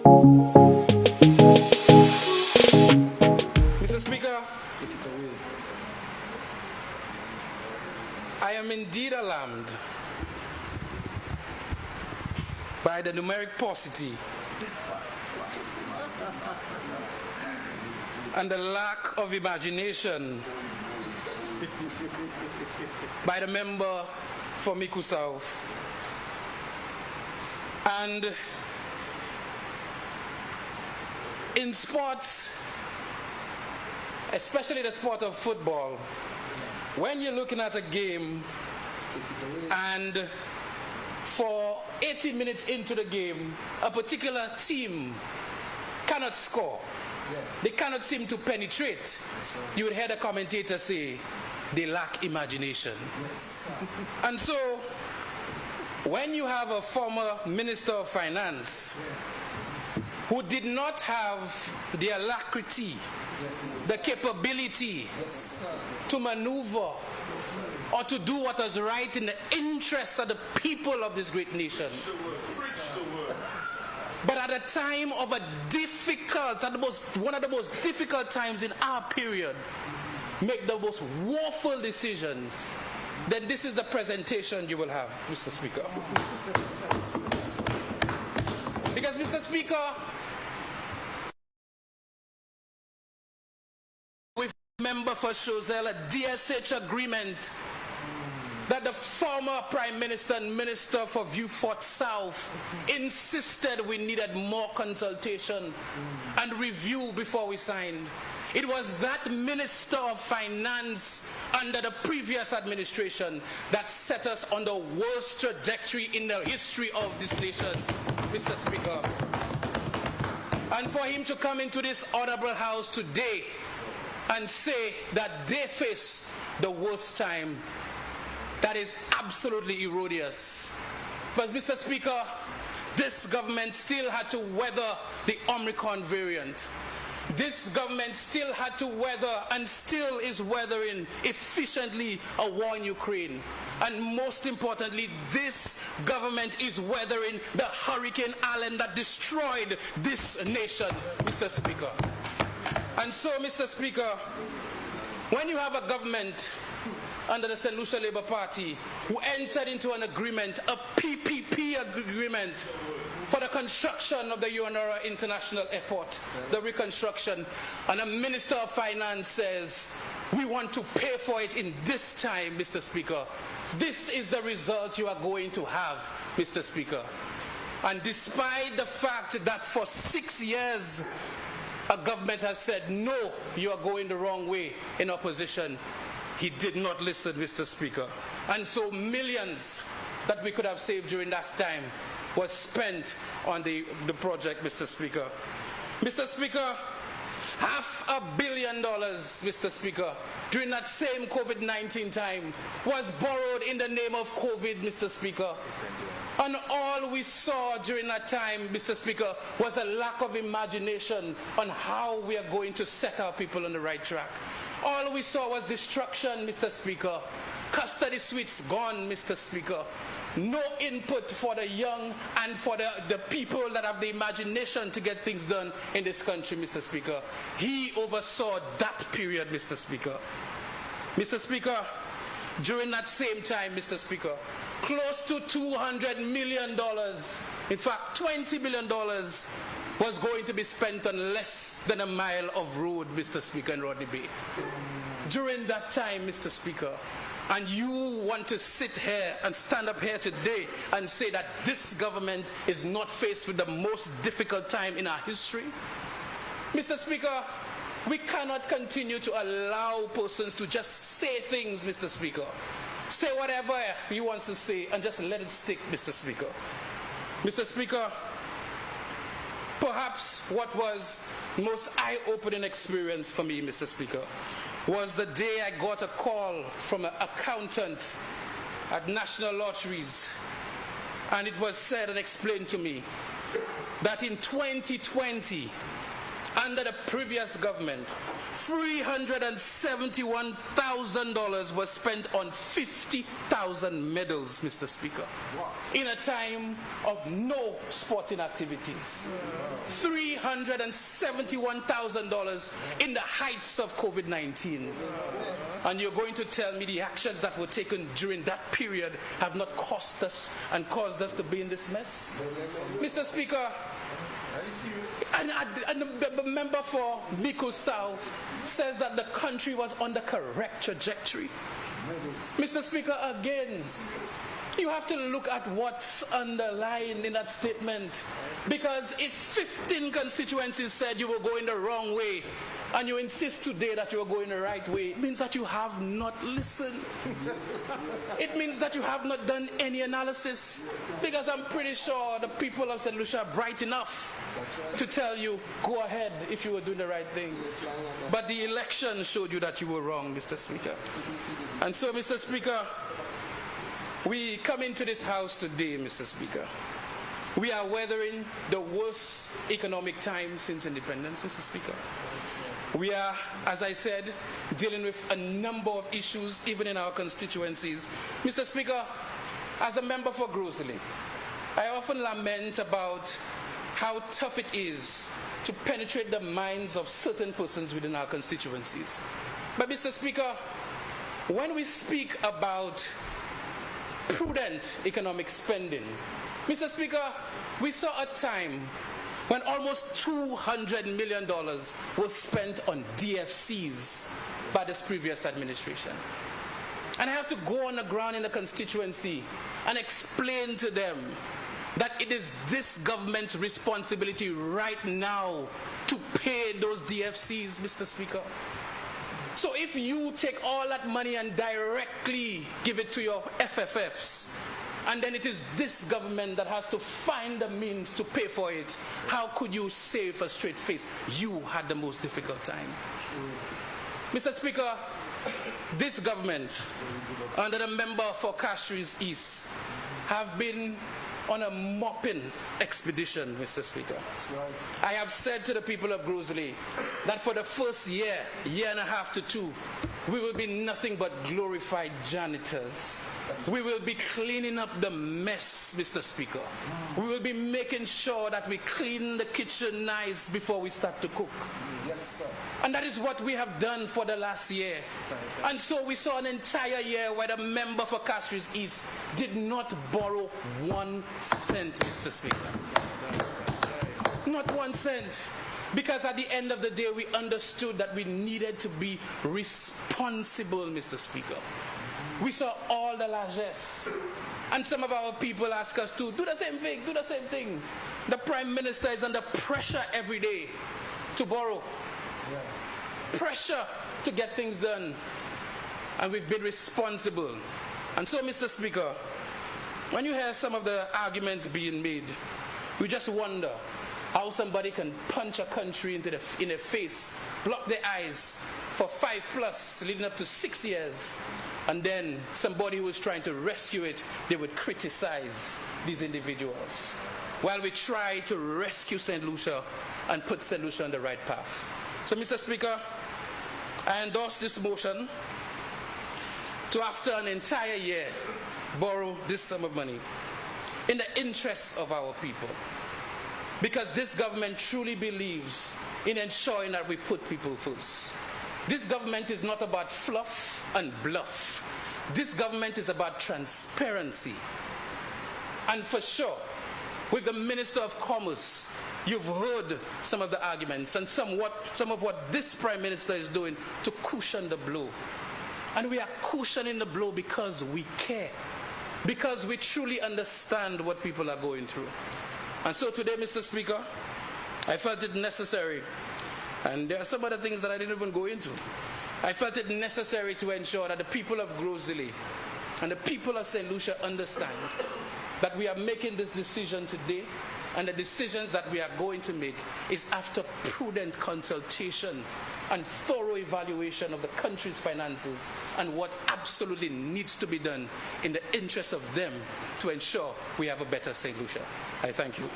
Mr. Speaker, I am indeed alarmed by the numeric paucity and the lack of imagination by the member for Miku South. And in sports, especially the sport of football, when you're looking at a game and for 80 minutes into the game, a particular team cannot score, they cannot seem to penetrate, you would hear the commentator say, they lack imagination. And so, when you have a former Minister of Finance who did not have the alacrity, the capability to maneuver or to do what is right in the interests of the people of this great nation, but at a time of a difficult, one of the most difficult times in our period, make the most woeful decisions, then this is the presentation you will have, Mr. Speaker. Because, Mr. Speaker, with member for Choiseul, a DSH agreement that the former Prime Minister and Minister for Vieux-Fort South insisted we needed more consultation and review before we signed. It was that Minister of Finance under the previous administration that set us on the worst trajectory in the history of this nation, Mr. Speaker. And for him to come into this honorable house today and say that they face the worst time, that is absolutely erroneous. But Mr. Speaker, this government still had to weather the Omicron variant. This government still had to weather and still is weathering efficiently a war in Ukraine. And most importantly, this government is weathering the Hurricane Allen that destroyed this nation, Mr. Speaker. And so, Mr. Speaker, when you have a government under the St. Lucia Labour Party who entered into an agreement, a PPP agreement, for the construction of the UNRWA International Airport, the reconstruction, and a Minister of Finance says, we want to pay for it in this time, Mr. Speaker. This is the result you are going to have, Mr. Speaker. And despite the fact that for 6 years, a government has said, no, you are going the wrong way in opposition, he did not listen, Mr. Speaker. And so millions that we could have saved during that time was spent on the project, Mr. Speaker. Mr. Speaker, $500 million, Mr. Speaker, during that same COVID-19 time was borrowed in the name of COVID, Mr. Speaker. And all we saw during that time, Mr. Speaker, was a lack of imagination on how we are going to set our people on the right track. All we saw was destruction, Mr. Speaker. Custody suites gone, Mr. Speaker. No input for the young and for the people that have the imagination to get things done in this country, Mr. Speaker. He oversaw that period, Mr. Speaker. Mr. Speaker, during that same time, Mr. Speaker, close to $200 million, in fact, $20 million was going to be spent on less than a mile of road, Mr. Speaker, in Rodney Bay. During that time, Mr. Speaker, and you want to sit here and stand up here today and say that this government is not faced with the most difficult time in our history? Mr. Speaker, we cannot continue to allow persons to just say things, Mr. Speaker. Say whatever he wants to say and just let it stick, Mr. Speaker. Mr. Speaker, perhaps what was the most eye-opening experience for me, Mr. Speaker, was the day I got a call from an accountant at National Lotteries, and it was said and explained to me that in 2020, under the previous government, $371,000 was spent on 50,000 medals, Mr. Speaker, in a time of no sporting activities. $371,000 in the heights of COVID-19. And you're going to tell me the actions that were taken during that period have not cost us and caused us to be in this mess? Mr. Speaker, and the member for Miku South says that the country was on the correct trajectory. Mr. Speaker, again, you have to look at what's underlying in that statement. Because if 15 constituencies said you were going the wrong way, and you insist today that you are going the right way, it means that you have not listened. It means that you have not done any analysis. Because I'm pretty sure the people of St. Lucia are bright enough to tell you, go ahead if you were doing the right things. But the election showed you that you were wrong, Mr. Speaker. And so, Mr. Speaker, we come into this house today, Mr. Speaker. We are weathering the worst economic time since independence, Mr. Speaker. We are, as I said, dealing with a number of issues, even in our constituencies. Mr. Speaker, as a member for Grosley, I often lament about how tough it is to penetrate the minds of certain persons within our constituencies. But, Mr. Speaker, when we speak about prudent economic spending, Mr. Speaker, we saw a time when almost $200 million was spent on DFCs by this previous administration. And I have to go on the ground in the constituency and explain to them that it is this government's responsibility right now to pay those DFCs, Mr. Speaker. So if you take all that money and directly give it to your FFFs, and then it is this government that has to find the means to pay for it, how could you say with a straight face, you had the most difficult time? Mr. Speaker, this government, under the member for Castries East, have been on a mopping expedition, Mr. Speaker. I have said to the people of Grosley that for the first year and a half to two, we will be nothing but glorified janitors. We will be cleaning up the mess, Mr. Speaker. We will be making sure that we clean the kitchen nice before we start to cook. Yes, sir. And that is what we have done for the last year. And so we saw an entire year where the member for Castries East did not borrow 1 cent, Mr. Speaker. Not 1 cent. Because at the end of the day, we understood that we needed to be responsible, Mr. Speaker. We saw all the largesse. And some of our people ask us to do the same thing, do the same thing. The Prime Minister is under pressure every day to borrow. Pressure to get things done. And we've been responsible. And so, Mr. Speaker, when you hear some of the arguments being made, we just wonder how somebody can punch a country in the face, block their eyes for 5+ leading up to 6 years. And then somebody who is trying to rescue it, they would criticize these individuals. While we try to rescue St. Lucia and put St. Lucia on the right path. So, Mr. Speaker, I endorse this motion to, after an entire year, borrow this sum of money in the interests of our people. Because this government truly believes in ensuring that we put people first. This government is not about fluff and bluff. This government is about transparency. And for sure, with the Minister of Commerce, you've heard some of the arguments and some of what this Prime Minister is doing to cushion the blow. And we are cushioning the blow because we care. Because we truly understand what people are going through. And so today, Mr. Speaker, I felt it necessary, and there are some other things that I didn't even go into. I felt it necessary to ensure that the people of Grosley and the people of St. Lucia understand that we are making this decision today, and the decisions that we are going to make is after prudent consultation and thorough evaluation of the country's finances and what absolutely needs to be done in the interest of them to ensure we have a better St. Lucia. I thank you.